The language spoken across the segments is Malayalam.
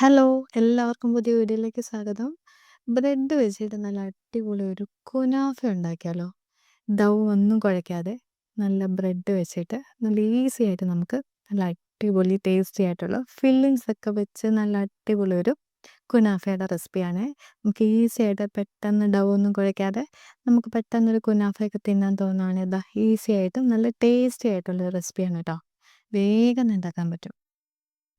ഹലോ! എല്ലാവർക്കും പുതിയ വീഡിയോയിലേക്ക് സ്വാഗതം. ബ്രെഡ് വെച്ചിട്ട് നല്ല അടിപൊളി ഒരു കുനാഫ ഉണ്ടാക്കിയാലോ? ഡൗ ഒന്നും കുഴയ്ക്കാതെ നല്ല ബ്രെഡ് വെച്ചിട്ട് നല്ല ഈസി ആയിട്ട് നമുക്ക് നല്ല അടിപൊളി ടേസ്റ്റി ആയിട്ടുള്ള ഫില്ലിങ്സ് ഒക്കെ വെച്ച് നല്ല അടിപൊളി ഒരു കുനാഫയുടെ റെസിപ്പിയാണ്. നമുക്ക് ഈസി ആയിട്ട് പെട്ടെന്ന് ഡൗ ഒന്നും കുഴയ്ക്കാതെ നമുക്ക് പെട്ടെന്നൊരു കുനാഫയൊക്കെ തിന്നാൻ തോന്നുകയാണെങ്കിൽ ഇതാ ഈസി ആയിട്ടും നല്ല ടേസ്റ്റി ആയിട്ടുള്ള റെസിപ്പിയാണ് കേട്ടോ. വേഗം ഉണ്ടാക്കാൻ പറ്റും.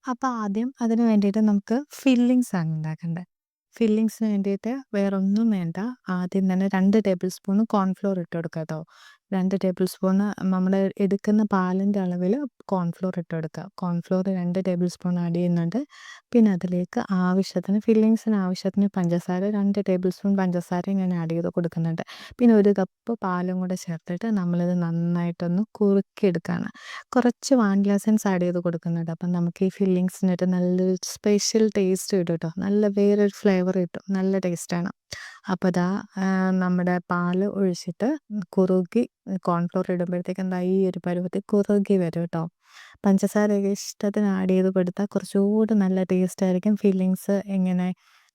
അപ്പോൾ ആദ്യം അതിന് വേണ്ടിയിട്ട് നമുക്ക് ഫില്ലിങ്സ് ആണ് ഉണ്ടാക്കേണ്ടത്. ഫില്ലിങ്സിന് വേണ്ടിയിട്ട് വേറൊന്നും വേണ്ട. ആദ്യം തന്നെ 2 ടേബിൾ സ്പൂൺ കോൺഫ്ലോർ ഇട്ട് കൊടുക്കുക കേട്ടോ. 2 ടേബിൾ സ്പൂൺ നമ്മൾ എടുക്കുന്ന പാലിൻ്റെ അളവിൽ കോൺഫ്ലോർ ഇട്ട് കൊടുക്കുക. കോൺഫ്ലോർ 2 ടേബിൾ സ്പൂൺ ആഡ് ചെയ്യുന്നുണ്ട്. പിന്നെ അതിലേക്ക് ആവശ്യത്തിന് ഫില്ലിങ്സിന് ആവശ്യത്തിന് പഞ്ചസാര 2 ടേബിൾ സ്പൂൺ പഞ്ചസാരയും ഞാൻ ആഡ് ചെയ്ത് കൊടുക്കുന്നുണ്ട്. പിന്നെ 1 കപ്പ് പാലും കൂടെ ചേർത്തിട്ട് നമ്മളിത് നന്നായിട്ടൊന്ന് കുറുക്കിയെടുക്കുകയാണ്. കുറച്ച് വാനില എസൻസ് ആഡ് ചെയ്ത് കൊടുക്കുന്നുണ്ട്. അപ്പം നമുക്ക് ഈ ഫില്ലിങ്സിനൊരു നല്ലൊരു സ്പെഷ്യൽ ടേസ്റ്റ് കിട്ടും കേട്ടോ. നല്ല വേറൊരു ഫ്ലേവർ കിട്ടും. നല്ല ടേസ്റ്റാണ്. അപ്പോൾ ദാ നമ്മുടെ പാല് ഒഴിച്ചിട്ട് കുറുകി കോൺഫ്ലോർ ഇടുമ്പോഴത്തേക്കും എന്താ ഈ ഒരു പരുവത്തിൽ കുറുകി വരും കേട്ടോ. പഞ്ചസാരയൊക്കെ ഇഷ്ടത്തിന് ആഡ് ചെയ്ത് കൊടുത്താൽ കുറച്ചുകൂടി നല്ല ടേസ്റ്റ് ആയിരിക്കും ഫില്ലിങ്സ് ഇങ്ങനെ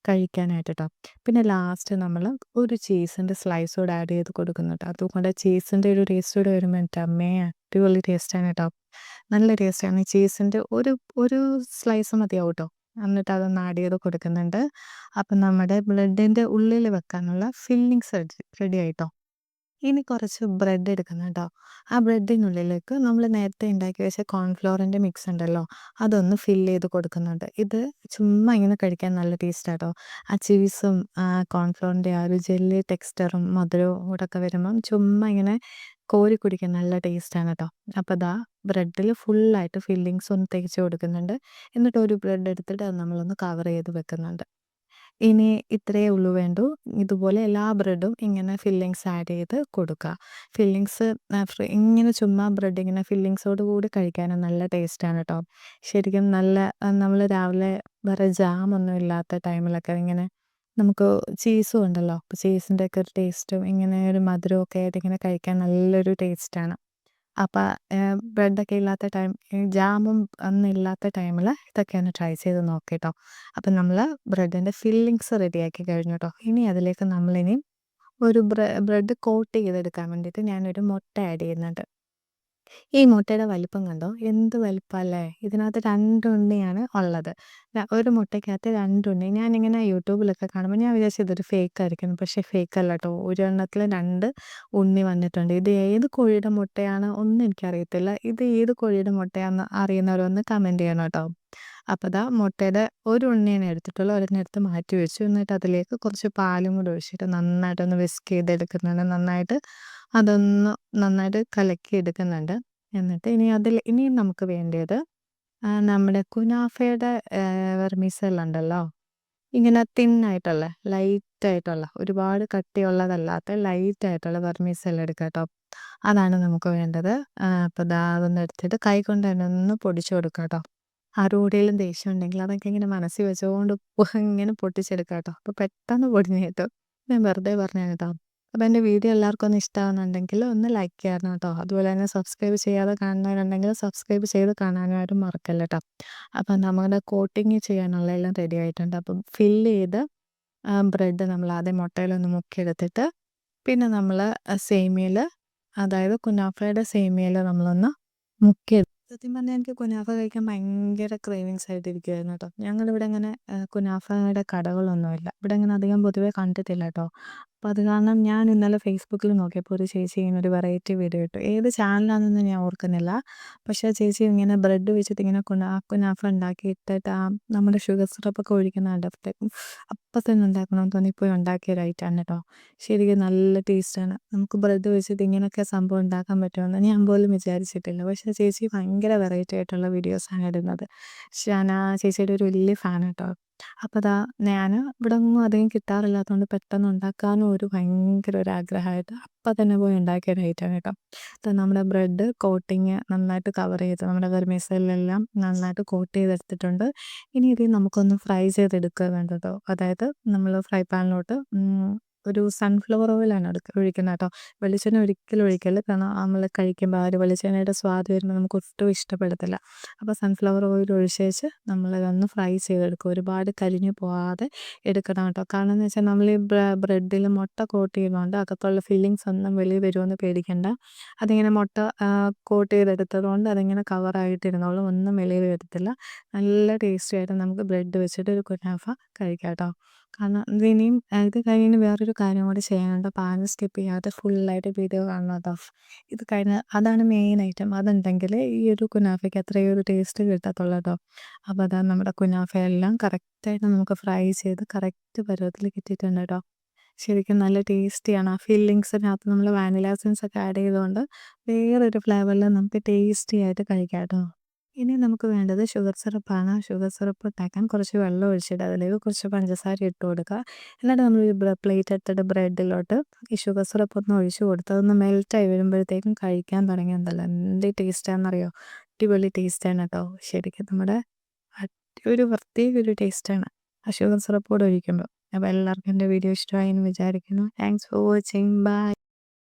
കഴിക്കാനായിട്ട് കേട്ടോ. പിന്നെ ലാസ്റ്റ് നമ്മൾ ഒരു ചീസിൻ്റെ സ്ലൈസ് കൂടെ ആഡ് ചെയ്ത് കൊടുക്കുന്നുണ്ട്. അതുകൊണ്ട് ചീസിൻ്റെ ഒരു ടേസ്റ്റ് കൂടെ വരുമ്പോൾ എൻ്റെ അമ്മേ അടിപൊളി ടേസ്റ്റാണ് കേട്ടോ. നല്ല ടേസ്റ്റാണ്. ഈ ചീസിൻ്റെ ഒരു ഒരു സ്ലൈസ് മതിയാവും കേട്ടോ. എന്നിട്ട് അതൊന്ന് ആഡ് ചെയ്ത് കൊടുക്കുന്നുണ്ട്. അപ്പം നമ്മുടെ ബ്രെഡിൻ്റെ ഉള്ളിൽ വെക്കാനുള്ള ഫില്ലിങ്സ് റെഡി ആയിട്ടോ. ഇനി കുറച്ച് ബ്രെഡ് എടുക്കണം കേട്ടോ. ആ ബ്രെഡിനുള്ളിലേക്ക് നമ്മൾ നേരത്തെ ഉണ്ടാക്കി വെച്ച കോൺഫ്ലോറിൻ്റെ മിക്സ് ഉണ്ടല്ലോ, അതൊന്ന് ഫില്ല് ചെയ്ത് കൊടുക്കുന്നുണ്ട്. ഇത് ചുമ്മാ ഇങ്ങനെ കഴിക്കാൻ നല്ല ടേസ്റ്റാണ് കേട്ടോ. ആ ചീസും കോൺഫ്ലോറിൻ്റെ ആ ഒരു ജെല്ലി ടെക്സ്ചറും മധുരവും കൂടെയൊക്കെ വരുമ്പം ചുമ്മാ ഇങ്ങനെ കോരി കുടിക്കാൻ നല്ല ടേസ്റ്റാണ് കേട്ടോ. അപ്പോൾ ദാ ബ്രെഡിൽ ഫുള്ളായിട്ട് ഫില്ലിങ്സ് ഒന്ന് തേച്ച് കൊടുക്കുന്നുണ്ട്. എന്നിട്ട് ഒരു ബ്രെഡ് എടുത്തിട്ട് അത് നമ്മളൊന്ന് കവർ ചെയ്ത് വെക്കുന്നുണ്ട്. ഇനി ഇത്രയേ ഉള്ളൂ വേണ്ടൂ. ഇതുപോലെ എല്ലാ ബ്രെഡും ഇങ്ങനെ ഫില്ലിങ്സ് ആഡ് ചെയ്ത് കൊടുക്കുക. ഫില്ലിങ്സ് ഇങ്ങനെ ചുമ്മാ ബ്രെഡ് ഇങ്ങനെ ഫില്ലിങ്സോട് കൂടി കഴിക്കാനും നല്ല ടേസ്റ്റാണ് കേട്ടോ. ശരിക്കും നല്ല നമ്മൾ രാവിലെ വേറെ ജാമൊന്നും ഇല്ലാത്ത ടൈമിലൊക്കെ ഇങ്ങനെ നമുക്ക് ചീസും ഉണ്ടല്ലോ. അപ്പോൾ ചീസിൻ്റെയൊക്കെ ഒരു ടേസ്റ്റും ഇങ്ങനെ ഒരു മധുരമൊക്കെ ആയിട്ട് ഇങ്ങനെ കഴിക്കാൻ നല്ലൊരു ടേസ്റ്റാണ്. അപ്പം ബ്രെഡൊക്കെ ഇല്ലാത്ത ടൈം ഈ ജാമും ഒന്നും ഇല്ലാത്ത ടൈമിൽ ഇതൊക്കെ ഒന്ന് ട്രൈ ചെയ്ത് നോക്ക് കേട്ടോ. അപ്പം നമ്മൾ ബ്രെഡിൻ്റെ ഫില്ലിങ്സ് റെഡിയാക്കി കഴിഞ്ഞു കേട്ടോ. ഇനി അതിലേക്ക് നമ്മളിനി ഒരു ബ്രെഡ് കോട്ട് ചെയ്തെടുക്കാൻ വേണ്ടിയിട്ട് ഞാനൊരു മുട്ട ആഡ് ചെയ്യുന്നുണ്ട്. ഈ മുട്ടയുടെ വലിപ്പം കണ്ടോ? എന്ത് വലിപ്പമല്ലേ! ഇതിനകത്ത് 2 ഉണ്ണിയാണ് ഉള്ളത്. ഒരു മുട്ടയ്ക്കകത്ത് 2 ഉണ്ണി. ഞാനിങ്ങനെ യൂട്യൂബിലൊക്കെ കാണുമ്പോൾ ഞാൻ വിചാരിച്ചു ഇതൊരു ഫേക്ക് ആയിരിക്കുമെന്ന്. പക്ഷേ ഫേക്ക് അല്ല കേട്ടോ. ഒരെണ്ണത്തിൽ 2 ഉണ്ണി വന്നിട്ടുണ്ട്. ഇത് ഏത് കോഴിയുടെ മുട്ടയാണ് ഒന്നും എനിക്കറിയത്തില്ല. ഇത് ഏത് കോഴിയുടെ മുട്ടയാണെന്ന് അറിയുന്നവരൊന്ന് കമൻറ്റ് ചെയ്യണം കേട്ടോ. അപ്പോൾ ദാ മുട്ടയുടെ ഒരു ഉണ്ണിയാണ് എടുത്തിട്ടുള്ളൂ. ഒരെണ്ണം എടുത്ത് മാറ്റി വെച്ചു. എന്നിട്ട് അതിലേക്ക് കുറച്ച് പാലും കൂടി ഒഴിച്ചിട്ട് നന്നായിട്ടൊന്ന് വിസ്ക് ചെയ്തെടുക്കുന്നുണ്ട്. അതൊന്ന് നന്നായിട്ട് കലക്കി എടുക്കുന്നുണ്ട്. എന്നിട്ട് ഇനിയും നമുക്ക് വേണ്ടിയത് നമ്മുടെ കുനാഫയുടെ വെർമിസെല്ലി ഉണ്ടല്ലോ. ഇങ്ങനെ തിന്നായിട്ടുള്ള ലൈറ്റായിട്ടുള്ള ഒരുപാട് കട്ടിയുള്ളതല്ലാത്ത ലൈറ്റായിട്ടുള്ള വെർമിസെല്ലി എടുക്കുക കേട്ടോ. അതാണ് നമുക്ക് വേണ്ടത്. അപ്പോൾ ദാ അതൊന്ന് എടുത്തിട്ട് കൈകൊണ്ട് തന്നെ ഒന്ന് പൊടിച്ചു കൊടുക്കുക കേട്ടോ. ആരോടെങ്കിലും ദേഷ്യം ഉണ്ടെങ്കിൽ അതൊക്കെ ഇങ്ങനെ മനസ്സിൽ വെച്ചുകൊണ്ട് ഇങ്ങനെ പൊട്ടിച്ചെടുക്കുക കേട്ടോ. അപ്പോൾ പെട്ടെന്ന് പൊടിഞ്ഞ് കിട്ടും. ഞാൻ വെറുതെ പറഞ്ഞതാണ് കേട്ടോ. അപ്പോൾ എൻ്റെ വീഡിയോ എല്ലാവർക്കും ഒന്ന് ഇഷ്ടമാകുന്നുണ്ടെങ്കിൽ ഒന്ന് ലൈക്ക് ചെയ്യണം കേട്ടോ. അതുപോലെ തന്നെ സബ്സ്ക്രൈബ് ചെയ്യാതെ കാണുന്നവരുണ്ടെങ്കിൽ സബ്സ്ക്രൈബ് ചെയ്ത് കാണാനാരും മറക്കല്ല കേട്ടോ. അപ്പം നമ്മുടെ കോട്ടിങ് ചെയ്യാനുള്ള എല്ലാം റെഡി ആയിട്ടുണ്ട്. അപ്പം ഫില്ല് ചെയ്ത് ബ്രെഡ് നമ്മൾ ആദ്യം മുട്ടയിലൊന്ന് മുക്കിയെടുത്തിട്ട് പിന്നെ നമ്മൾ സേമിയയിൽ അതായത് കുനാഫയുടെ സേമിയയിൽ നമ്മളൊന്ന് മുക്കിയെടുക്കും. സത്യം പറഞ്ഞാൽ എനിക്ക് കുനാഫ കഴിക്കാൻ ഭയങ്കര ക്രേവിങ്സ് ആയിട്ടിരിക്കുവായിരുന്നു കേട്ടോ. ഞങ്ങളിവിടെ അങ്ങനെ കുനാഫയുടെ കടകളൊന്നുമില്ല. ഇവിടെ അങ്ങനെ അധികം പൊതുവേ കണ്ടിട്ടില്ല കേട്ടോ. അപ്പോൾ അത് കാരണം ഞാൻ ഇന്നലെ ഫേസ്ബുക്കിൽ നോക്കിയപ്പോൾ ഒരു ചേച്ചി ഇങ്ങനെ ഒരു വെറൈറ്റി വീഡിയോ ഇട്ടു. ഏത് ചാനലാണെന്നൊന്നും ഞാൻ ഓർക്കുന്നില്ല. പക്ഷേ ചേച്ചി ഇങ്ങനെ ബ്രെഡ് വെച്ചിട്ട് ഇങ്ങനെ കുനാഫ ഉണ്ടാക്കിയിട്ടിട്ട് നമ്മുടെ ഷുഗർ സിറപ്പൊക്കെ ഒഴിക്കുന്ന കണ്ടപ്പോഴത്തേക്കും അപ്പം തന്നെ ഉണ്ടാക്കണമെന്ന് തോന്നിപ്പോയി ഉണ്ടാക്കിയ ഒരു ഐറ്റമാണ് കേട്ടോ. ശരിക്കും നല്ല ടേസ്റ്റാണ്. നമുക്ക് ബ്രെഡ് വെച്ചിട്ട് ഇങ്ങനെയൊക്കെ സംഭവം ഉണ്ടാക്കാൻ പറ്റുമെന്ന് ഞാൻ പോലും വിചാരിച്ചിട്ടില്ല. പക്ഷേ ചേച്ചി ഭയങ്കര വെറൈറ്റി ആയിട്ടുള്ള വീഡിയോസാണ് ഇടുന്നത്. ഞാൻ ആ ചേച്ചിയുടെ ഒരു വലിയ ഫാൻ കേട്ടോ. അപ്പോൾ ദാ ഞാൻ ഇവിടെ ഒന്നും അധികം കിട്ടാറില്ലാത്തതുകൊണ്ട് പെട്ടെന്ന് ഉണ്ടാക്കാനും ഭയങ്കര ഒരു ആഗ്രഹമായിട്ട് അപ്പം തന്നെ പോയി ഉണ്ടാക്കിയ ഒരു ഐറ്റമാണ് കേട്ടോ. നമ്മുടെ ബ്രെഡ് കോട്ടിങ് നന്നായിട്ട് കവർ ചെയ്ത് നമ്മുടെ വെർമിസെല്ലിലെല്ലാം നന്നായിട്ട് കോട്ട് ചെയ്തെടുത്തിട്ടുണ്ട്. ഇനി ഇത് നമുക്കൊന്ന് ഫ്രൈ ചെയ്തെടുക്കുക വേണ്ട കേട്ടോ. അതായത് നമ്മൾ ഫ്രൈ പാനിലോട്ട് ഒരു സൺഫ്ലവർ ഓയിലാണ് ഒഴിക്കുന്നത് കേട്ടോ. വെളിച്ചെണ്ണ ഒരിക്കലും ഒഴിക്കരുത്. കാരണം നമ്മൾ കഴിക്കുമ്പോൾ ആ ഒരു വെളിച്ചെണ്ണയുടെ സ്വാദ് വരുമ്പോൾ നമുക്ക് ഒട്ടും ഇഷ്ടപ്പെടത്തില്ല. അപ്പോൾ സൺഫ്ലവർ ഓയിൽ ഒഴിച്ചേച്ച് നമ്മളതൊന്ന് ഫ്രൈ ചെയ്തെടുക്കുക. ഒരുപാട് കരിഞ്ഞു പോകാതെ എടുക്കണം കേട്ടോ. കാരണം എന്ന് വെച്ചാൽ നമ്മൾ ഈ ബ്രെഡിൽ മുട്ട കോട്ട് ചെയ്യുന്നതുകൊണ്ട് അകത്തുള്ള ഫില്ലിങ്സ് ഒന്നും വെളിയിൽ വരുമെന്ന് പേടിക്കണ്ട. അതിങ്ങനെ മുട്ട കോട്ട് ചെയ്തെടുത്തത് കൊണ്ട് അതിങ്ങനെ കവറായിട്ടിരുന്നോളും, ഒന്നും വെളിയിൽ വരത്തില്ല. നല്ല ടേസ്റ്റി ആയിട്ട് നമുക്ക് ബ്രെഡ് വെച്ചിട്ട് ഒരു കുനാഫ കഴിക്കാം കേട്ടോ. കാരണം ഇതിനിയും ഇത് കഴിഞ്ഞ് വേറൊരു കാര്യം കൂടി ചെയ്യാനുണ്ട്. അപ്പോൾ ആരും സ്കിപ്പ് ചെയ്യാതെ ഫുള്ളായിട്ട് വീഡിയോ കാണണം കേട്ടോ. ഇത് കഴിഞ്ഞ് അതാണ് മെയിൻ ഐറ്റം. അതുണ്ടെങ്കിൽ ഈ ഒരു കുനാഫയ്ക്ക് അത്രയും ഒരു ടേസ്റ്റ് കിട്ടത്തുള്ളൂ കേട്ടോ. അപ്പോൾ അതാ നമ്മുടെ കുനാഫയെല്ലാം കറക്റ്റായിട്ട് നമുക്ക് ഫ്രൈ ചെയ്ത് കറക്റ്റ് പരുവത്തിൽ കിട്ടിയിട്ടുണ്ട് കേട്ടോ. ശരിക്കും നല്ല ടേസ്റ്റിയാണ്. ആ ഫില്ലിങ്സിനകത്ത് നമ്മൾ വാനില എസൻസ് ഒക്കെ ആഡ് ചെയ്തുകൊണ്ട് വേറൊരു ഫ്ലേവറിൽ നമുക്ക് ടേസ്റ്റി ആയിട്ട് കഴിക്കാം കേട്ടോ. ഇനി നമുക്ക് വേണ്ടത് ഷുഗർ സിറപ്പാണ്. ഷുഗർ സിറപ്പ് ഉണ്ടാക്കാൻ കുറച്ച് വെള്ളം ഒഴിച്ചിട്ട് അതിലേക്ക് കുറച്ച് പഞ്ചസാര ഇട്ട് കൊടുക്കുക. എന്നിട്ട് നമ്മൾ ഈ പ്ലേറ്റ് എടുത്തിട്ട് ബ്രെഡിലോട്ട് ഈ ഷുഗർ സിറപ്പ് ഒന്ന് ഒഴിച്ച് കൊടുത്ത് അതൊന്ന് മെൽറ്റായി വരുമ്പോഴത്തേക്കും കഴിക്കാൻ തുടങ്ങിയതല്ല എന്ത് ടേസ്റ്റാണെന്നറിയോ? അടിപൊളി ടേസ്റ്റാണ് കേട്ടോ. ശരിക്കും നമ്മുടെ ഒരു പ്രത്യേക ഒരു ടേസ്റ്റാണ് ആ ഷുഗർ സിറപ്പ് കൂടെ ഒഴിക്കുമ്പോൾ. അപ്പോൾ എല്ലാവർക്കും എൻ്റെ വീഡിയോ ഇഷ്ടമായി എന്ന് വിചാരിക്കുന്നു. Thanks for watching. ബൈ.